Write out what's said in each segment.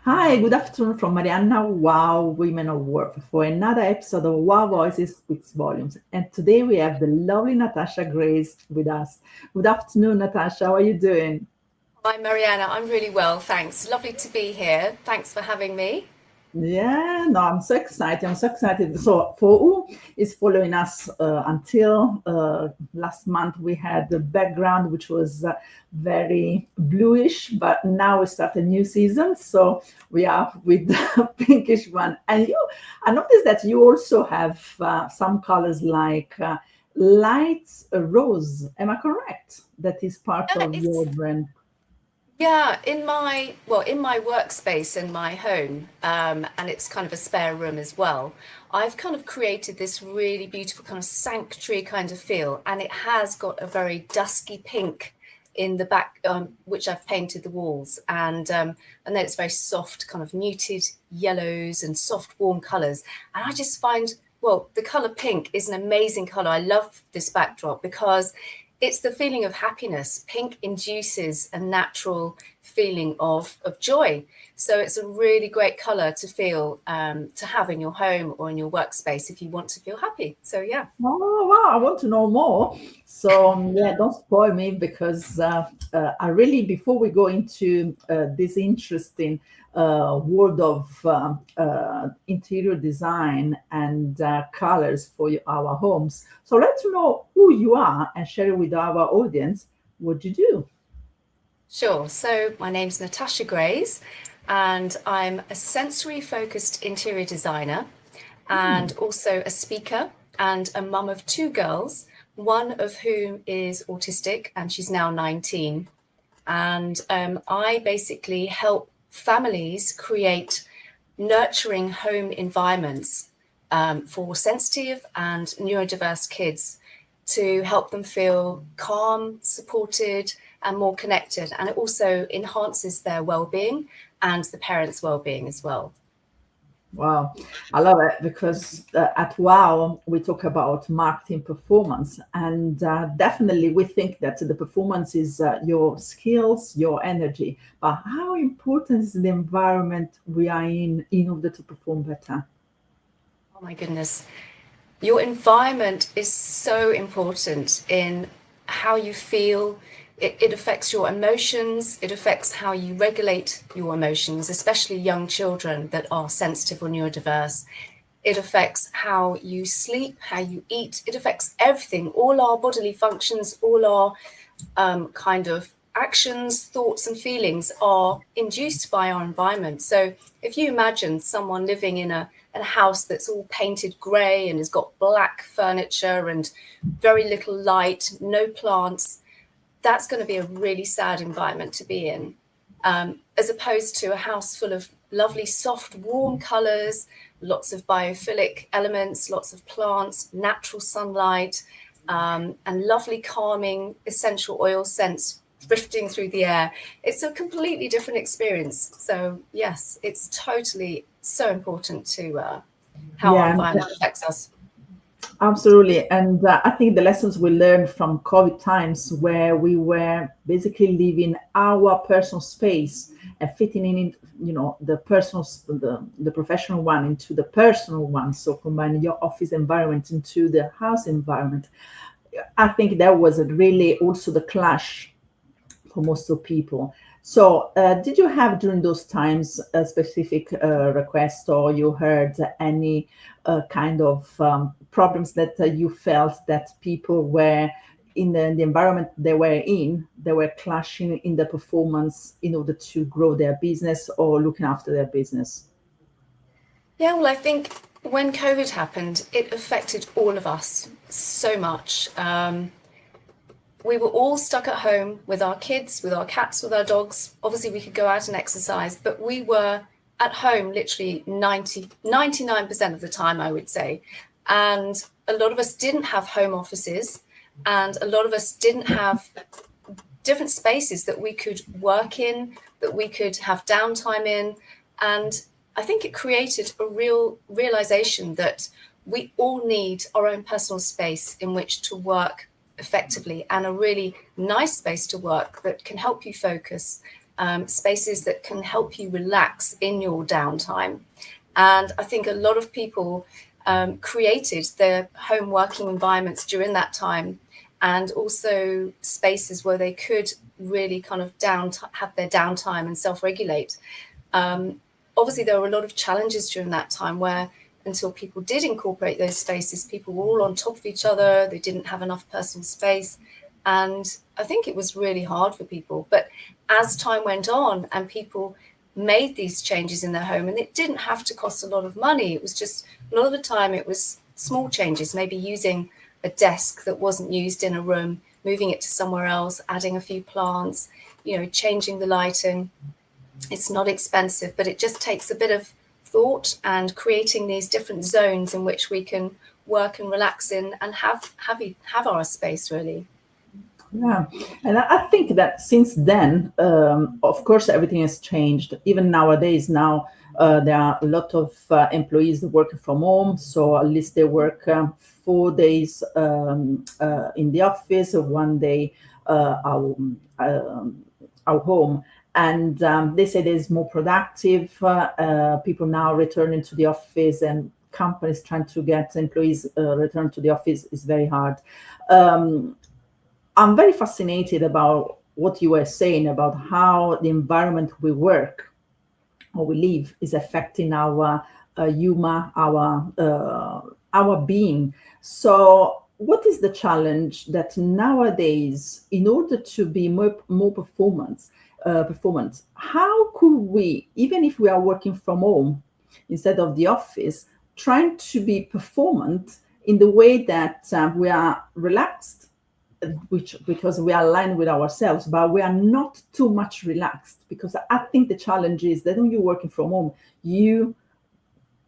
Hi, good afternoon from Marianna, Wow Women of Work, for another episode of Wow Voices Speaks Volumes. And today we have the lovely Natasha Grays with us. Good afternoon, Natasha. How are you doing? Hi, Mariana. I'm really well, thanks. Lovely to be here. Thanks for having me. Yeah, no, I'm so excited. I'm so excited. So, for who is following us until last month, we had the background which was very bluish, but now we start a new season. So, we are with the pinkish one. And I noticed that you also have some colors like light rose. Am I correct? That is part Yeah, of your it's brand. in my workspace in my home, and it's kind of a spare room as well. I've kind of created this really beautiful kind of sanctuary kind of feel, and it has got a very dusky pink in the back, which I've painted the walls, and then it's very soft, kind of muted yellows and soft, warm colours. And I just find, well, the colour pink is an amazing colour. I love this backdrop because it's the feeling of happiness. Pink induces a natural feeling of joy. So it's a really great color to feel, to have in your home or in your workspace if you want to feel happy. So yeah. Oh wow! I want to know more. So yeah, don't spoil me because I really, before we go into this interesting world of interior design and colors for our homes. So let's know who you are and share with our audience what you do. Sure. So my name's Natasha Grays, and I'm a sensory focused interior designer and also a speaker and a mum of two girls, one of whom is autistic and she's now 19. And I basically help families create nurturing home environments for sensitive and neurodiverse kids to help them feel calm, supported, and more connected. And it also enhances their well-being and the parents' well-being as well. Wow, I love it because at Wow we talk about marketing performance, and definitely we think that the performance is your skills, your energy. But how important is the environment we are in order to perform better? Oh my goodness. Your environment is so important in how you feel. It affects your emotions. It affects how you regulate your emotions, especially young children that are sensitive or neurodiverse. It affects how you sleep, how you eat. It affects everything, all our bodily functions, all our kind of actions, thoughts, and feelings are induced by our environment. So if you imagine someone living in a house that's all painted grey and has got black furniture and very little light, no plants, that's going to be a really sad environment to be in, as opposed to a house full of lovely, soft, warm colours, lots of biophilic elements, lots of plants, natural sunlight, and lovely, calming, essential oil scents drifting through the air. It's a completely different experience. So, yes, it's totally so important to how our Yeah, environment affects us. absolutely. And I think the lessons we learned from COVID times, where we were basically leaving our personal space and fitting in, the personal, the professional one into the personal one. So combining your office environment into the house environment. I think that was really also the clash for most of people. So, did you have during those times a specific request, or you heard any kind of problems that you felt that people were in the environment they were clashing in the performance in order to grow their business or looking after their business? Yeah, well, I think when COVID happened, it affected all of us so much. We were all stuck at home with our kids, with our cats, with our dogs. Obviously, we could go out and exercise, but we were at home literally 99% of the time, I would say. And a lot of us didn't have home offices, and a lot of us didn't have different spaces that we could work in, that we could have downtime in. And I think it created a real realization that we all need our own personal space in which to work effectively, and a really nice space to work that can help you focus, spaces that can help you relax in your downtime. And I think a lot of people created their home working environments during that time, and also spaces where they could really kind of have their downtime and self-regulate. Obviously, there were a lot of challenges during that time where, until people did incorporate those spaces, people were all on top of each other. They didn't have enough personal space. And I think it was really hard for people. But as time went on and people made these changes in their home, and it didn't have to cost a lot of money. It was just, a lot of the time it was small changes, maybe using a desk that wasn't used in a room, moving it to somewhere else, adding a few plants, changing the lighting. It's not expensive, but it just takes a bit of thought and creating these different zones in which we can work and relax in and have our space, really. Yeah, and I think that since then, of course, everything has changed. Even nowadays, there are a lot of employees working from home. So at least they work 4 days in the office, 1 day out home. And they say there's more productive. People now returning to the office, and companies trying to get employees return to the office is very hard. I'm very fascinated about what you were saying about how the environment we work or we live is affecting our humor, our being. So what is the challenge that nowadays, in order to be more performant, how could we, even if we are working from home instead of the office, trying to be performant in the way that we are relaxed, because we are aligned with ourselves, but we are not too much relaxed? Because I think the challenge is that when you're working from home, you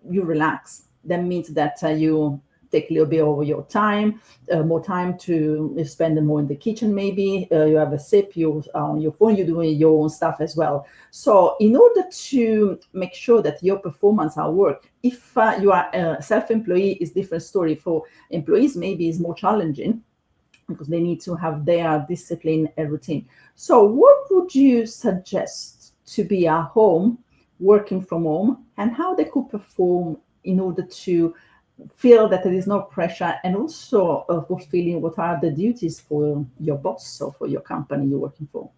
relax. That means that you take a little bit over your time, more time to spend more in the kitchen. Maybe you have a sip, you on your phone, you're doing your own stuff as well. So in order to make sure that your performance at work, if you are a self-employee, is different story. For employees, maybe it's more challenging, because they need to have their discipline and routine. So what would you suggest to be at home, working from home, and how they could perform in order to feel that there is no pressure, and also fulfilling what are the duties for your boss or for your company you're working for?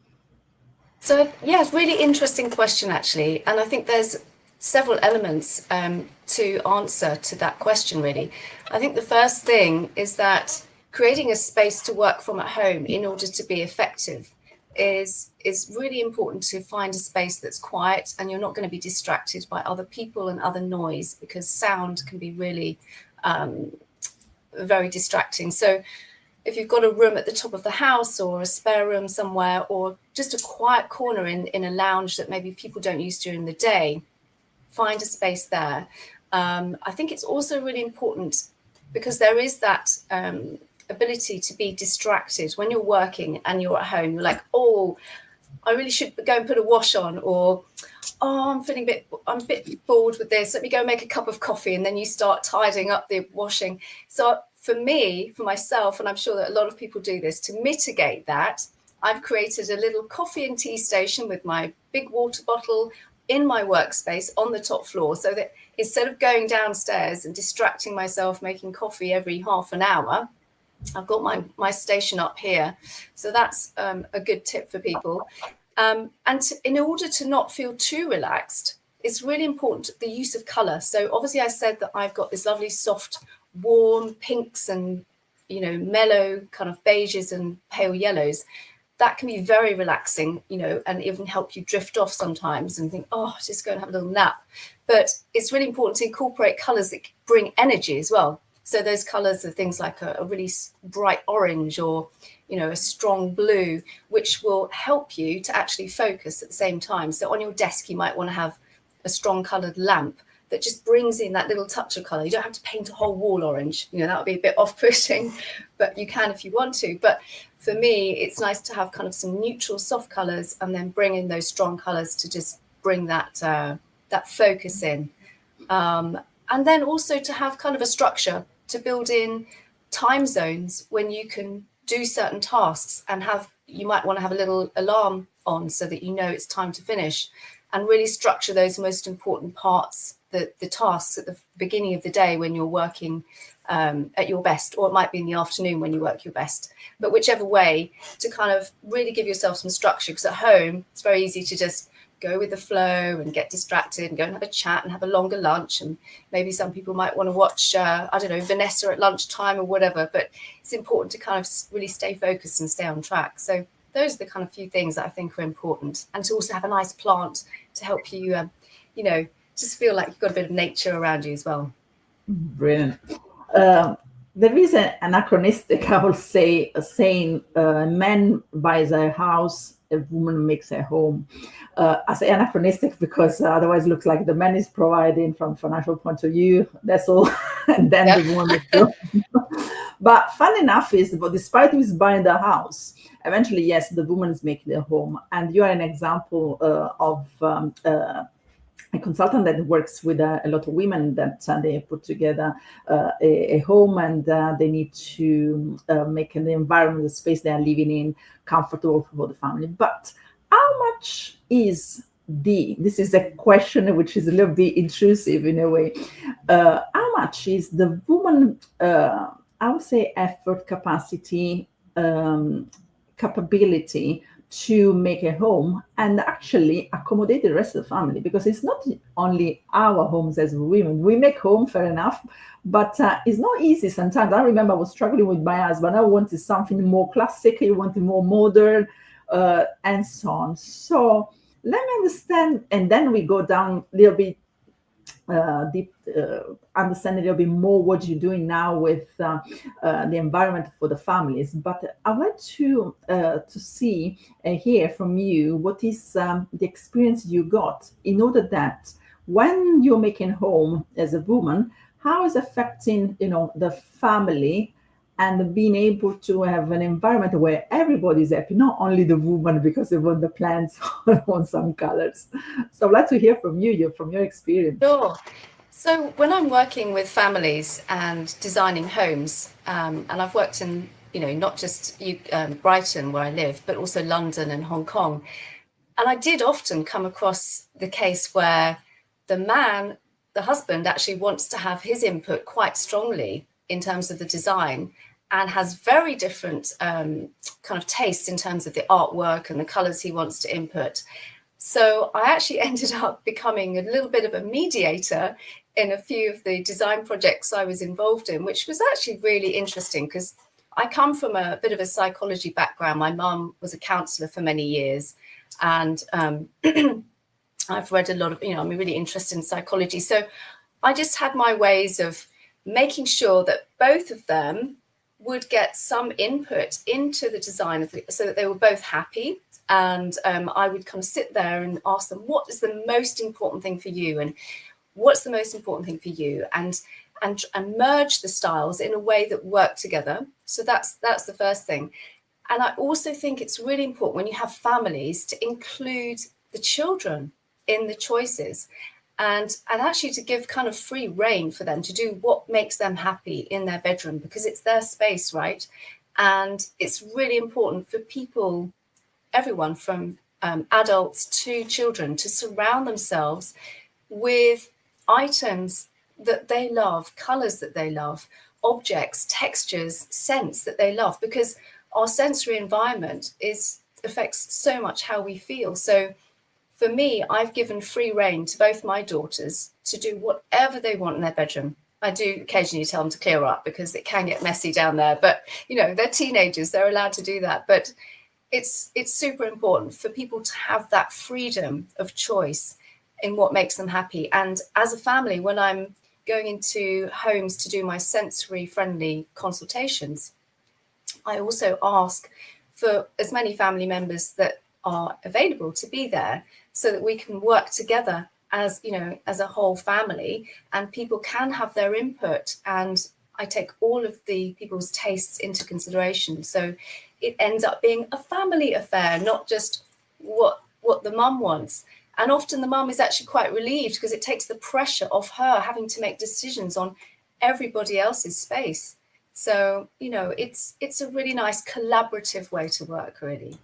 So, yeah, it's a really interesting question, actually. And I think there's several elements to answer to that question, really. I think the first thing is that creating a space to work from at home in order to be effective is really important, to find a space that's quiet and you're not going to be distracted by other people and other noise, because sound can be really very distracting. So if you've got a room at the top of the house or a spare room somewhere, or just a quiet corner in a lounge that maybe people don't use during the day, find a space there. I think it's also really important, because there is that ability to be distracted when you're working and you're at home. You're like, oh, I really should go and put a wash on, or oh, I'm a bit bored with this. Let me go make a cup of coffee, and then you start tidying up the washing. So for myself, and I'm sure that a lot of people do this, to mitigate that, I've created a little coffee and tea station with my big water bottle in my workspace on the top floor, so that instead of going downstairs and distracting myself making coffee every half an hour, I've got my station up here. So that's a good tip for people. In order to not feel too relaxed, it's really important the use of colour. So obviously I said that I've got this lovely soft, warm pinks and, mellow kind of beiges and pale yellows. That can be very relaxing, and even help you drift off sometimes and think, oh, just go and have a little nap. But it's really important to incorporate colours that bring energy as well. So those colours are things like a really bright orange, or, a strong blue, which will help you to actually focus at the same time. So on your desk, you might want to have a strong coloured lamp that just brings in that little touch of colour. You don't have to paint a whole wall orange. That would be a bit off-putting, but you can if you want to. But for me, it's nice to have kind of some neutral, soft colours, and then bring in those strong colours to just bring that focus in. And then also to have kind of a structure, to build in time zones when you can do certain tasks, and you might want to have a little alarm on so that you know it's time to finish, and really structure those most important parts, the tasks at the beginning of the day when you're working at your best, or it might be in the afternoon when you work your best, but whichever way, to kind of really give yourself some structure, because at home it's very easy to just go with the flow and get distracted and go and have a chat and have a longer lunch, and maybe some people might want to watch I don't know, Vanessa at lunchtime or whatever, but it's important to kind of really stay focused and stay on track. So those are the kind of few things that I think are important, and to also have a nice plant to help you you know, just feel like you've got a bit of nature around you as well. Brilliant. There is an anachronistic, I will say, a saying, man buys a house, a woman makes a home. I say anachronistic because otherwise it looks like the man is providing from financial point of view, that's all, and then Yeah. the woman makes the home. But fun enough is, but despite who is buying the house, eventually, yes, the woman is making the home. And you are an example of a consultant that works with a lot of women that they put together a home, and they need to make an environment, the space they are living in, comfortable for the family. But how much is this is a question which is a little bit intrusive in a way. How much is the woman, I would say, effort, capacity, capability to make a home and actually accommodate the rest of the family? Because it's not only our homes as women. We make home, fair enough, but it's not easy sometimes. I remember I was struggling with my husband. I wanted something more classic, he wanted more modern, and so on. So let me understand, and then we go down a little bit deep, understand a little bit more what you're doing now with the environment for the families. But I want to see and hear from you what is the experience you got in order that when you're making home as a woman, how is affecting the family, and being able to have an environment where everybody's happy, not only the woman because they want the plants or want some colors. So I'd like to hear from you, from your experience. Sure. So when I'm working with families and designing homes, and I've worked in, not just Brighton where I live, but also London and Hong Kong, and I did often come across the case where the husband actually wants to have his input quite strongly in terms of the design, and has very different kind of tastes in terms of the artwork and the colors he wants to input. So I actually ended up becoming a little bit of a mediator in a few of the design projects I was involved in, which was actually really interesting because I come from a bit of a psychology background. My mum was a counsellor for many years, and I've read a lot of, I'm really interested in psychology. So I just had my ways of making sure that both of them would get some input into the design so that they were both happy. And I would kind of sit there and ask them, what is the most important thing for you? And what's the most important thing for you? And merge the styles in a way that work together. So that's the first thing. And I also think it's really important when you have families to include the children in the choices, and actually to give kind of free rein for them to do what makes them happy in their bedroom, because it's their space, right? And it's really important for people, everyone from adults to children, to surround themselves with items that they love, colors that they love, objects, textures, scents that they love, because our sensory environment affects so much how we feel. So for me, I've given free rein to both my daughters to do whatever they want in their bedroom. I do occasionally tell them to clear up because it can get messy down there, but they're teenagers, they're allowed to do that. But it's super important for people to have that freedom of choice in what makes them happy. And as a family, when I'm going into homes to do my sensory friendly consultations, I also ask for as many family members that are available to be there, so that we can work together as a whole family, and people can have their input, and I take all of the people's tastes into consideration. So it ends up being a family affair, not just what the mum wants. And often the mum is actually quite relieved because it takes the pressure off her having to make decisions on everybody else's space. So it's a really nice collaborative way to work, really.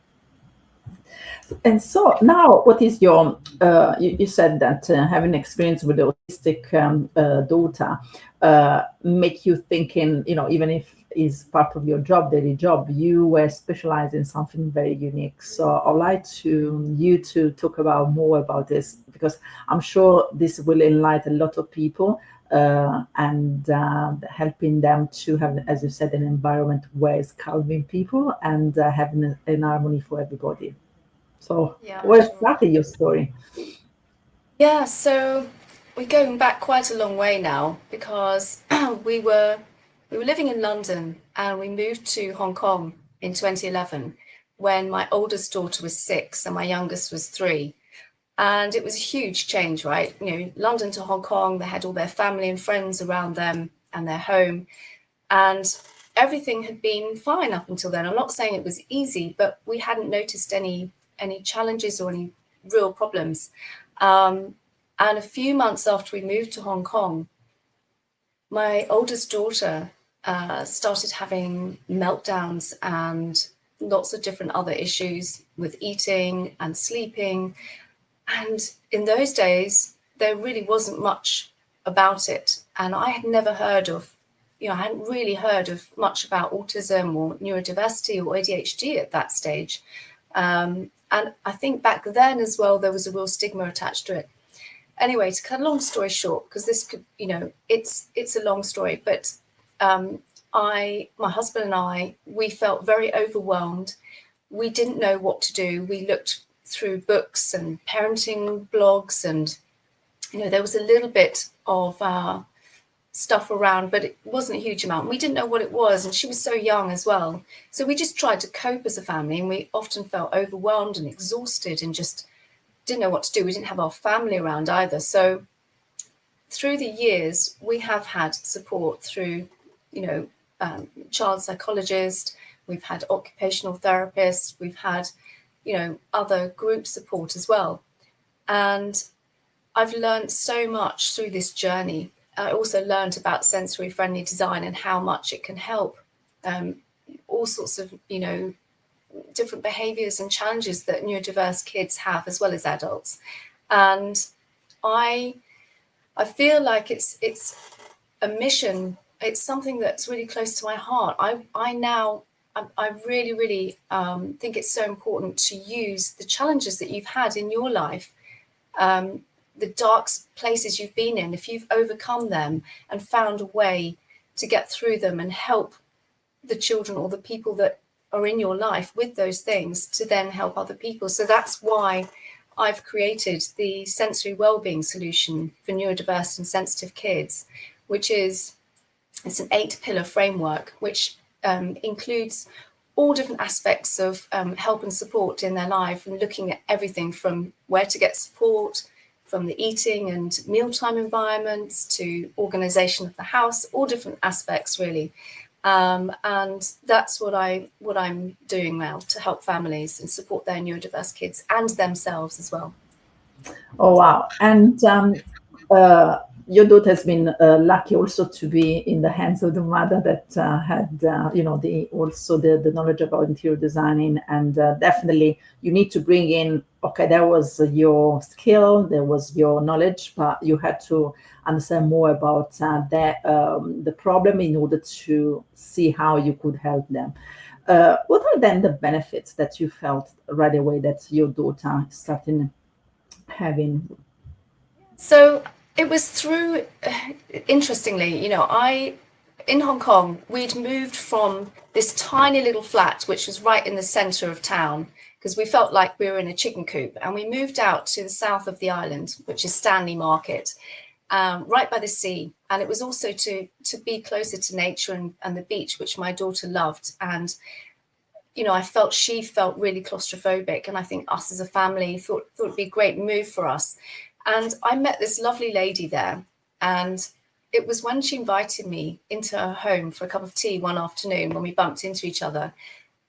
And so now, what is your? You said that having experience with the autistic daughter make you thinking. Even if is part of your job, daily job, you were specialized in something very unique. So I'd like you to talk about more about this, because I'm sure this will enlighten a lot of people and helping them to have, as you said, an environment where it's calming people and having an harmony for everybody. So, Yeah, what sure. started your story? Yeah, so we're going back quite a long way now because we were living in London and we moved to Hong Kong in 2011 when my oldest daughter was 6 and my youngest was 3. And it was a huge change, right? London to Hong Kong, they had all their family and friends around them and their home. And everything had been fine up until then. I'm not saying it was easy, but we hadn't noticed any challenges or any real problems. And a few months after we moved to Hong Kong, my oldest daughter started having meltdowns and lots of different other issues with eating and sleeping. And in those days, there really wasn't much about it. And I had never heard of, I hadn't really heard of much about autism or neurodiversity or ADHD at that stage. And I think back then as well, there was a real stigma attached to it. Anyway, to cut a long story short, because this could, it's a long story, but my husband and I, we felt very overwhelmed. We didn't know what to do. We looked through books and parenting blogs, and there was a little bit of stuff around, but it wasn't a huge amount. We didn't know what it was, and she was so young as well. So we just tried to cope as a family, and we often felt overwhelmed and exhausted and just didn't know what to do. We didn't have our family around either. So through the years, we have had support through, child psychologist, we've had occupational therapists, we've had, other group support as well. And I've learned so much through this journey. I also learned about sensory friendly design and how much it can help all sorts of, different behaviors and challenges that neurodiverse kids have as well as adults. And I feel like it's a mission. It's something that's really close to my heart. I really, really think it's so important to use the challenges that you've had in your life, the dark places you've been in, if you've overcome them and found a way to get through them and help the children or the people that are in your life with those things, to then help other people. So that's why I've created the sensory wellbeing solution for neurodiverse and sensitive kids, which is, it's an 8-pillar framework, which includes all different aspects of help and support in their life, and looking at everything from where to get support, from the eating and mealtime environments to organisation of the house, all different aspects really. And that's what I'm doing now, to help families and support their neurodiverse kids and themselves as well. Oh wow! And your daughter has been lucky also to be in the hands of the mother that had the knowledge about interior designing, and definitely you need to bring in. Okay, there was your skill, there was your knowledge, but you had to understand more about the problem in order to see how you could help them. What are then the benefits that you felt right away that your daughter started having? So it was through, interestingly, in Hong Kong, we'd moved from this tiny little flat, which was right in the center of town, because we felt like we were in a chicken coop, and we moved out to the south of the island, which is Stanley Market, right by the sea. And it was also to be closer to nature and the beach, which my daughter loved. And she felt really claustrophobic, and I think us as a family thought it'd be a great move for us. And I met this lovely lady there, and it was when she invited me into her home for a cup of tea one afternoon when we bumped into each other.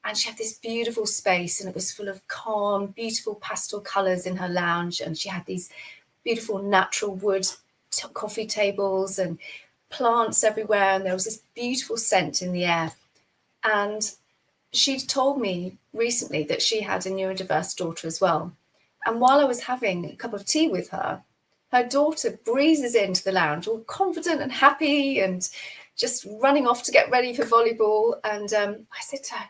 And she had this beautiful space, and it was full of calm, beautiful pastel colours in her lounge, and she had these beautiful natural wood coffee tables and plants everywhere, and there was this beautiful scent in the air. And she'd told me recently that she had a neurodiverse daughter as well. And while I was having a cup of tea with her, her daughter breezes into the lounge, all confident and happy and just running off to get ready for volleyball. And I said to her,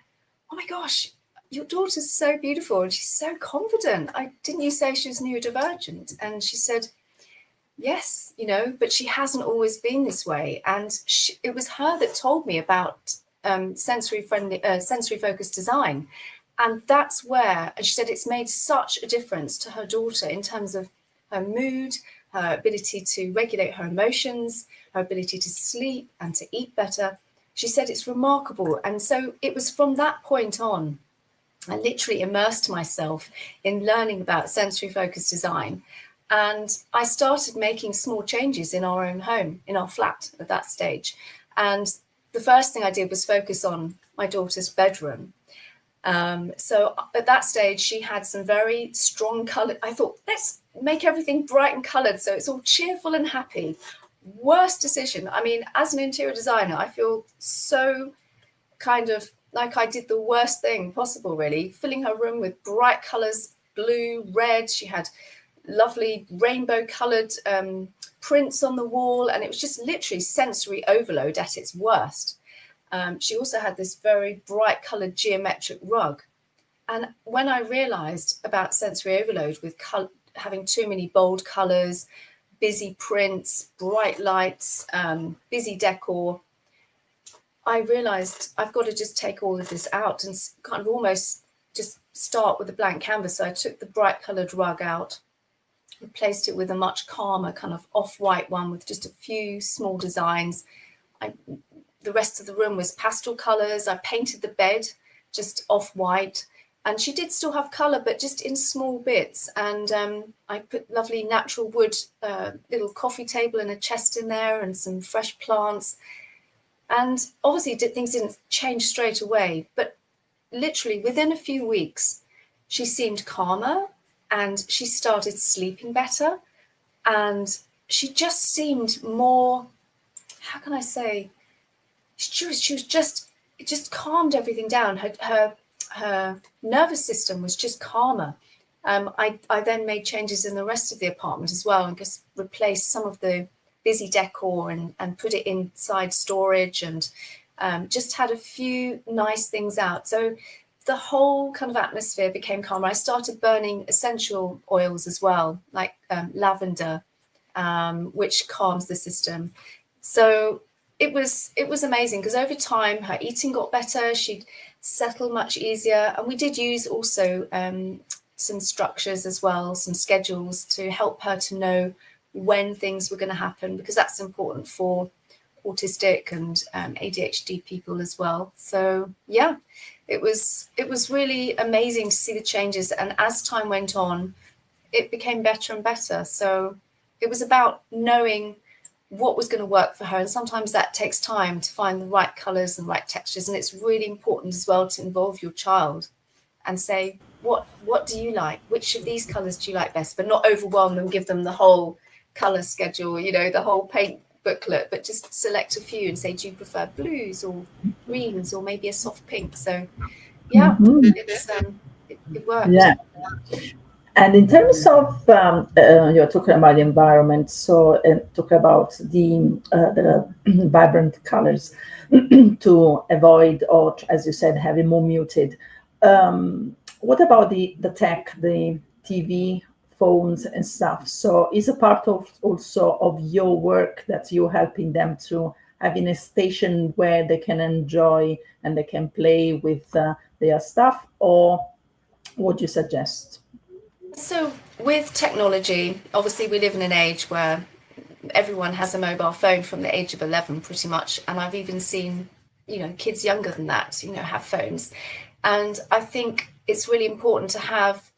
"Oh my gosh, your daughter's so beautiful and she's so confident. Didn't you say she was neurodivergent?" And she said, "Yes, but she hasn't always been this way." And it was her that told me about sensory focused design. And that's where, and she said it's made such a difference to her daughter in terms of her mood, her ability to regulate her emotions, her ability to sleep and to eat better. She said it's remarkable. And so it was from that point on, I literally immersed myself in learning about sensory focused design. And I started making small changes in our own home, in our flat at that stage. And the first thing I did was focus on my daughter's bedroom. So at that stage, she had some very strong color. I thought, let's make everything bright and colored so it's all cheerful and happy. Worst decision. I mean, as an interior designer, I feel so kind of like I did the worst thing possible, really, filling her room with bright colors, blue, red. She had lovely rainbow colored prints on the wall, and it was just literally sensory overload at its worst. She also had this very bright coloured geometric rug. And when I realised about sensory overload with having too many bold colours, busy prints, bright lights, busy decor, I realised I've got to just take all of this out and kind of almost just start with a blank canvas. So I took the bright coloured rug out, replaced it with a much calmer kind of off-white one with just a few small designs. The rest of the room was pastel colours. I painted the bed just off-white. And she did still have colour, but just in small bits. And I put lovely natural wood, little coffee table and a chest in there and some fresh plants. And obviously things didn't change straight away. But literally within a few weeks, she seemed calmer and she started sleeping better. And she just seemed more, how can I say, she was just, it just calmed everything down. Her nervous system was just calmer. I then made changes in the rest of the apartment as well and just replaced some of the busy decor and put it inside storage and just had a few nice things out. So the whole kind of atmosphere became calmer. I started burning essential oils as well, like lavender, which calms the system. So it was amazing because over time her eating got better, she'd settle much easier, and we did use also some structures as well, some schedules to help her to know when things were going to happen, because that's important for autistic and ADHD people as well. So yeah, it was really amazing to see the changes, and as time went on it became better and better. So it was about knowing what was going to work for her, and sometimes that takes time to find the right colors and right textures, and it's really important as well to involve your child and say, what do you like, which of these colors do you like best, but not overwhelm them, give them the whole color schedule, the whole paint booklet, but just select a few and say, do you prefer blues or greens or maybe a soft pink? So yeah, it worked. Yeah. And in terms of, you're talking about the environment, so talk about the vibrant colors to avoid, or as you said, having more muted. What about the tech, the TV, phones and stuff? So is a part of also of your work that you're helping them to having a station where they can enjoy and they can play with their stuff, or what do you suggest? So with technology, obviously we live in an age where everyone has a mobile phone from the age of 11 pretty much, and I've even seen kids younger than that have phones. And I think it's really important to have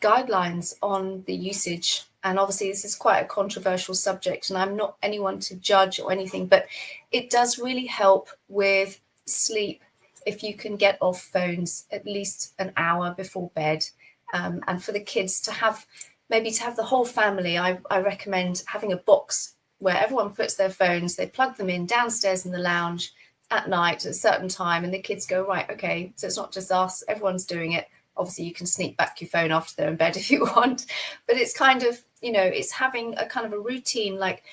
guidelines on the usage. And obviously this is quite a controversial subject and I'm not anyone to judge or anything, but it does really help with sleep if you can get off phones at least an hour before bed. And for the kids to have the whole family, I recommend having a box where everyone puts their phones, they plug them in downstairs in the lounge, at night at a certain time, and the kids go, right, okay, so it's not just us, everyone's doing it. Obviously you can sneak back your phone after they're in bed if you want, but it's kind of, you know, it's having a kind of a routine, like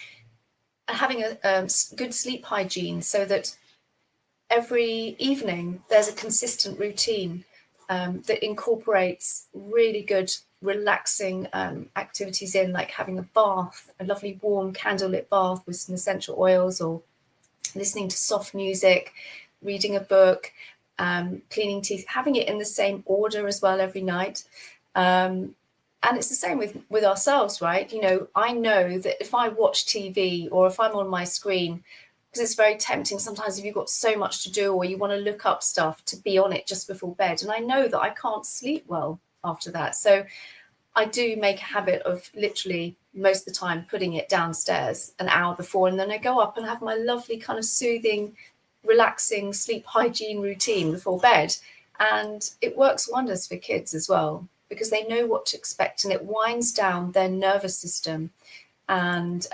having a good sleep hygiene, so that every evening there's a consistent routine that incorporates really good relaxing activities in, like having a bath, a lovely warm candlelit bath with some essential oils, or listening to soft music, reading a book, cleaning teeth, having it in the same order as well every night. And it's the same with ourselves, right? You know, I know that if I watch TV or if I'm on my screen, because it's very tempting sometimes if you've got so much to do or you want to look up stuff, to be on it just before bed. And I know that I can't sleep well after that. So I do make a habit of literally most of the time putting it downstairs an hour before, and then I go up and have my lovely kind of soothing, relaxing sleep hygiene routine before bed. And it works wonders for kids as well, because they know what to expect, and it winds down their nervous system and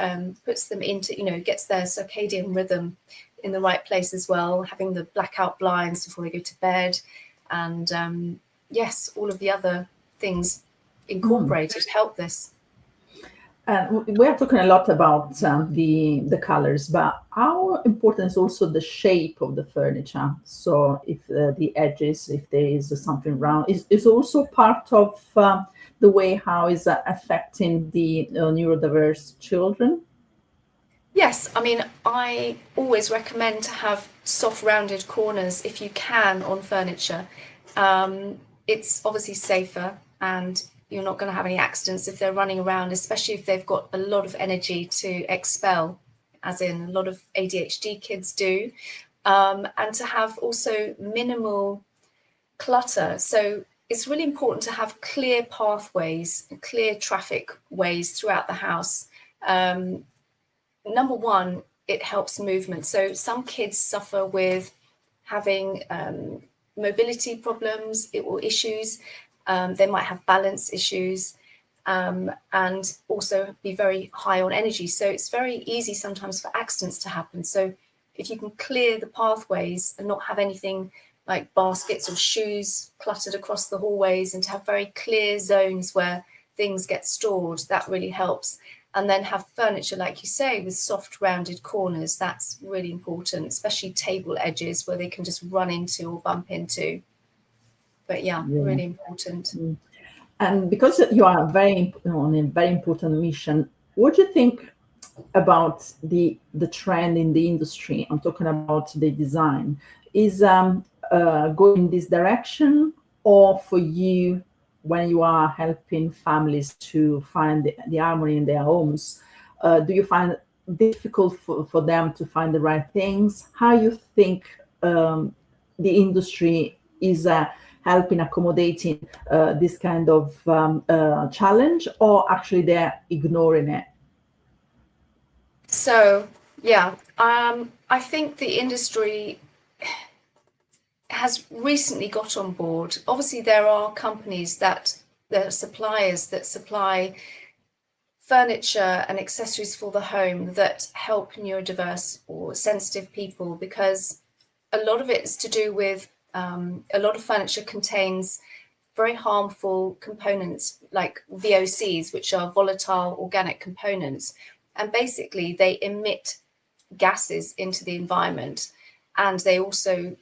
puts them into, you know, gets their circadian rhythm in the right place as well, having the blackout blinds before they go to bed. And yes, all of the other things incorporated help this. We are talking a lot about the colors, but how important is also the shape of the furniture? So if the edges, if there is something round, is also part of the way how is affecting the neurodiverse children? Yes, I mean, I always recommend to have soft rounded corners if you can on furniture. It's obviously safer, and you're not going to have any accidents if they're running around, especially if they've got a lot of energy to expel, as in a lot of ADHD kids do. And to have also minimal clutter. So it's really important to have clear pathways, clear traffic ways throughout the house. Number one, it helps movement. So some kids suffer with having mobility problems or issues. They might have balance issues, and also be very high on energy. So it's very easy sometimes for accidents to happen. So if you can clear the pathways and not have anything like baskets or shoes cluttered across the hallways, and to have very clear zones where things get stored, that really helps. And then have furniture, like you say, with soft rounded corners. That's really important, especially table edges where they can just run into or bump into. But yeah, really important. And because you are on a very important mission, what do you think about the trend in the industry? I'm talking about the design. Is going this direction, or for you, when you are helping families to find the harmony in their homes, do you find it difficult for them to find the right things? How you think the industry is helping accommodating this kind of challenge, or actually they're ignoring it? So yeah, I think the industry has recently got on board. Obviously, there are companies that, there are suppliers that supply furniture and accessories for the home that help neurodiverse or sensitive people, because a lot of it is to do with a lot of furniture contains very harmful components like VOCs, which are volatile organic components. And basically, they emit gases into the environment, and they also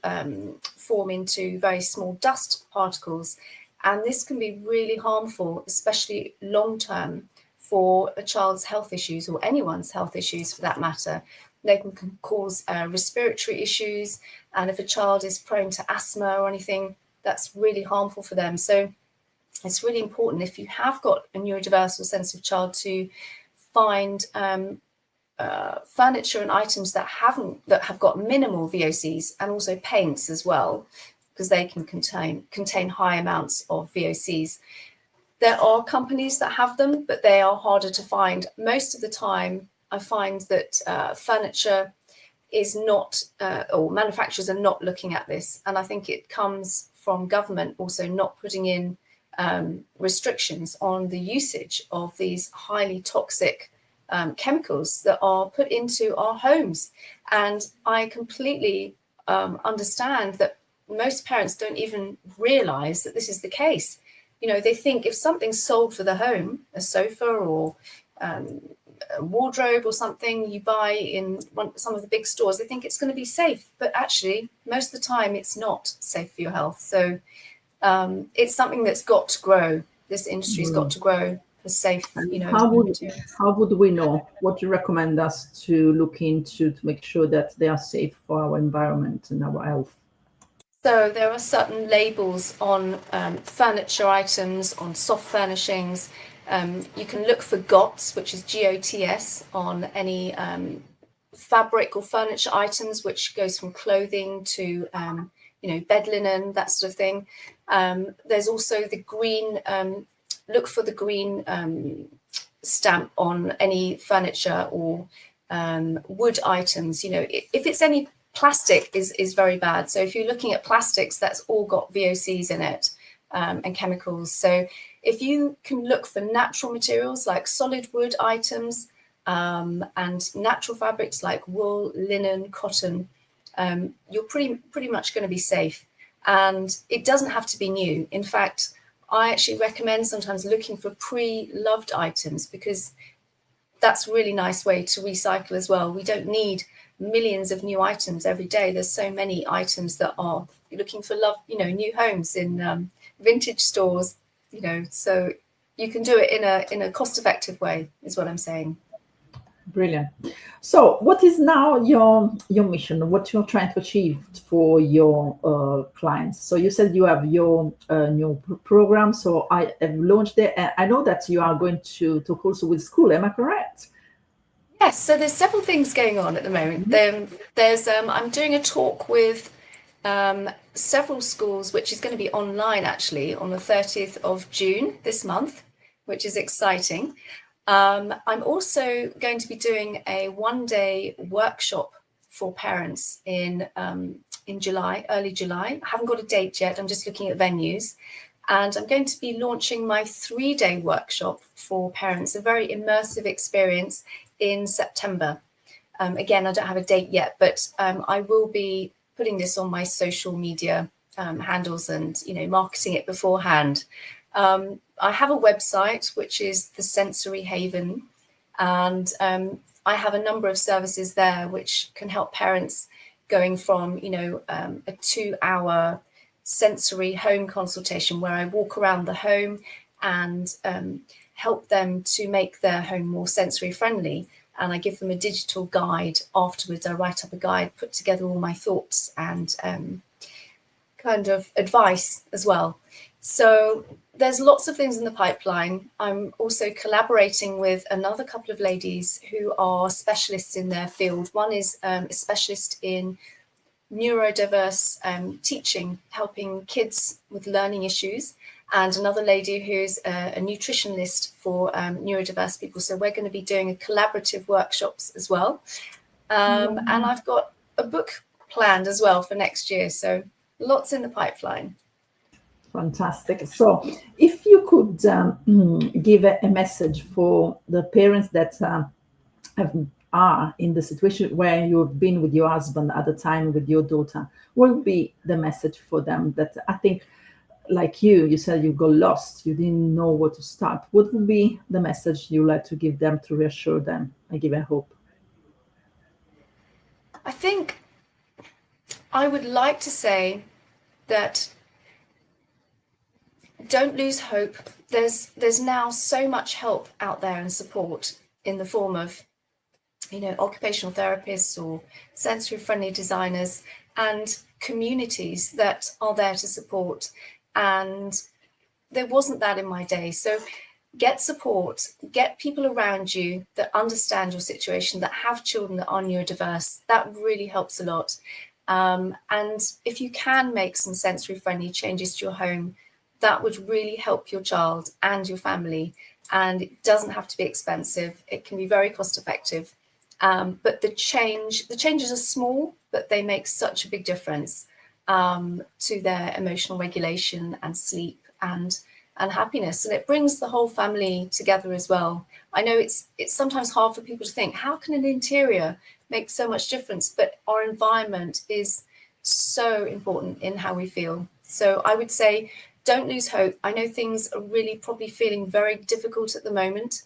form into very small dust particles. And this can be really harmful, especially long term, for a child's health issues, or anyone's health issues for that matter. They can cause respiratory issues. And if a child is prone to asthma or anything, that's really harmful for them. So it's really important, if you have got a neurodiverse or sensitive child, to find furniture and items that have got minimal VOCs, and also paints as well, because they can contain high amounts of VOCs. There are companies that have them, but they are harder to find. Most of the time, I find that furniture is not, or manufacturers are not looking at this. And I think it comes from government also not putting in restrictions on the usage of these highly toxic chemicals that are put into our homes. And I completely understand that most parents don't even realize that this is the case. You know, they think if something's sold for the home, a sofa or a wardrobe or something you buy in some of the big stores, they think it's going to be safe, but actually most of the time it's not safe for your health. So it's something that's got to grow. This industry's got to grow for safe, you know, materials. How would we know? What do you recommend us to look into to make sure that they are safe for our environment and our health? So there are certain labels on furniture items, on soft furnishings. You can look for GOTS, which is GOTS, on any fabric or furniture items, which goes from clothing to, you know, bed linen, that sort of thing. There's also the green, look for the green stamp on any furniture or wood items. You know, if it's any plastic is very bad. So if you're looking at plastics, that's all got VOCs in it and chemicals. So if you can look for natural materials like solid wood items and natural fabrics like wool, linen, cotton, you're pretty much going to be safe. And it doesn't have to be new. In fact, I actually recommend sometimes looking for pre-loved items, because that's a really nice way to recycle as well. We don't need millions of new items every day. There's so many items that are looking for love, you know, new homes in vintage stores, you know, so you can do it in a cost-effective way, is what I'm saying. Brilliant. So what is now your mission, what you're trying to achieve for your clients? So you said you have your new program, so I have launched it, and I know that you are going to talk also with school, am I correct? Yes, so there's several things going on at the moment. There's I'm doing a talk with several schools, which is going to be online actually on the 30th of June this month, which is exciting. I'm also going to be doing a one-day workshop for parents in July, early July. I haven't got a date yet, I'm just looking at venues. And I'm going to be launching my 3-day workshop for parents, a very immersive experience in September. Again, I don't have a date yet, but I will be putting this on my social media handles and, you know, marketing it beforehand. I have a website, which is the Sensory Haven, and I have a number of services there which can help parents, going from, you know, a 2-hour sensory home consultation where I walk around the home and help them to make their home more sensory friendly. And I give them a digital guide afterwards. I write up a guide, put together all my thoughts and kind of advice as well. So there's lots of things in the pipeline. I'm also collaborating with another couple of ladies who are specialists in their field. One is a specialist in neurodiverse teaching, helping kids with learning issues, and another lady who's a nutritionist for neurodiverse people. So we're going to be doing a collaborative workshops as well. And I've got a book planned as well for next year. So lots in the pipeline. Fantastic. So if you could give a message for the parents that are in the situation where you've been with your husband at the time with your daughter, what would be the message for them? That I think, like you said you got lost, you didn't know where to start. What would be the message you like to give them to reassure them and give a hope? I think I would like to say that don't lose hope. There's now so much help out there and support in the form of, you know, occupational therapists or sensory friendly designers and communities that are there to support. And there wasn't that in my day. So get support, get people around you that understand your situation, that have children that are neurodiverse. That really helps a lot. And if you can make some sensory friendly changes to your home, that would really help your child and your family. And it doesn't have to be expensive. It can be very cost effective. But the changes are small, but they make such a big difference to their emotional regulation and sleep and happiness. And it brings the whole family together as well. I know it's sometimes hard for people to think, how can an interior make so much difference? But our environment is so important in how we feel. So I would say, don't lose hope. I know things are really probably feeling very difficult at the moment.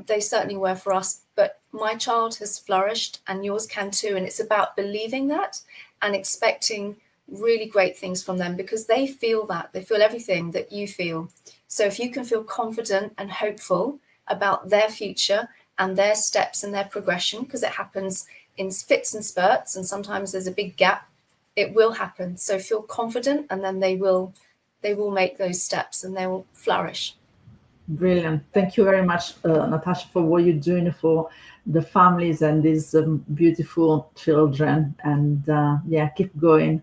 They certainly were for us, but my child has flourished and yours can too. And it's about believing that and expecting really great things from them, because they feel that. They feel everything that you feel. So if you can feel confident and hopeful about their future and their steps and their progression, because it happens in fits and spurts, and sometimes there's a big gap, it will happen. So feel confident, and then they will make those steps and they will flourish. Brilliant. Thank you very much, Natasha, for what you're doing for the families and these beautiful children. And yeah, keep going.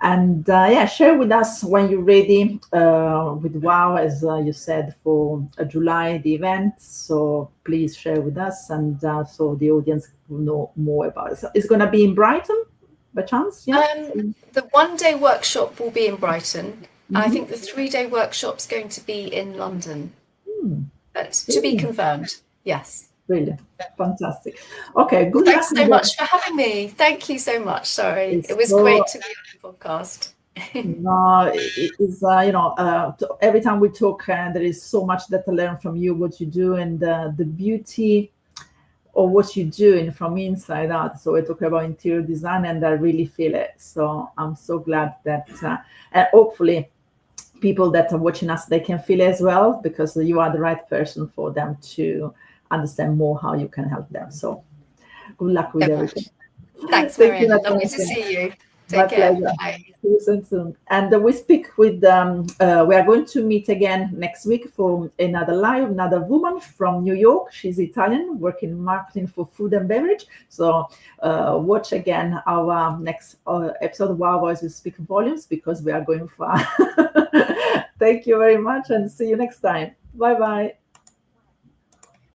And yeah, share with us when you're ready with WOW, as you said, for July, the event. So please share with us, and so the audience will know more about it. So it's going to be in Brighton, by chance? Yeah. The one-day workshop will be in Brighton. I think the 3-day workshop's going to be in London. But to be confirmed. Yes. Brilliant. Fantastic. Okay, good Thanks luck. so much for having me. Thank you so much. Sorry. It was great to be on the podcast. No, it's every time we talk, there is so much that I learn from you, what you do, and the beauty of what you're doing from inside out. So we talk about interior design, and I really feel it. So I'm so glad that, and hopefully people that are watching us, they can feel it as well, because you are the right person for them to understand more how you can help them. So good luck with everything. Thanks, Marianne. Lovely to see you. Take care. Bye. See you soon. And we speak with, we are going to meet again next week for another live, another woman from New York. She's Italian, working in marketing for food and beverage. So watch again our next episode of Wow Voices Speak Volumes, because we are going far. Thank you very much, and see you next time. Bye-bye.